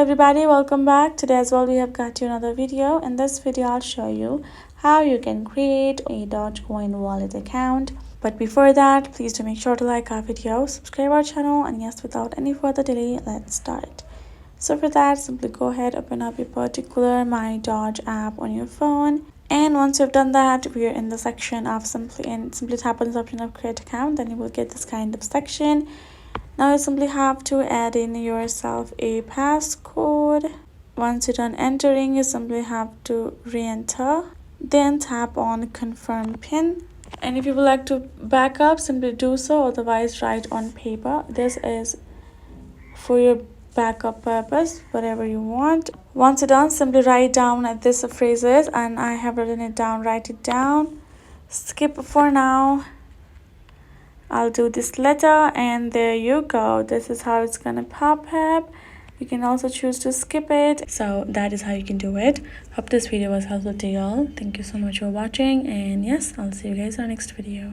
everybody, welcome back. Today as well we have got you another video. In this video I'll show you how you can create a Dogecoin wallet account. But before that, please do make sure to like our video, subscribe our channel, and yes, without any further delay, let's start. So for that, simply go ahead, open up a particular My Doge app on your phone. And once you've done that, we are in the section of simply tap on this option of create account. Then you will get this kind of section. Now you simply have to add in yourself a passcode. Once you're done entering, you simply have to re-enter. Then tap on confirm pin. And if you would like to back up, simply do so. Otherwise, write on paper. This is for your backup purpose, whatever you want. Once you're done, simply write down this phrases, and I have written it down. Write it down. Skip for now. I'll do this letter, and there you go. This is how it's gonna pop up. You can also choose to skip it. So that is how you can do it. Hope this video was helpful to y'all. Thank you so much for watching, and yes, I'll see you guys in our next video.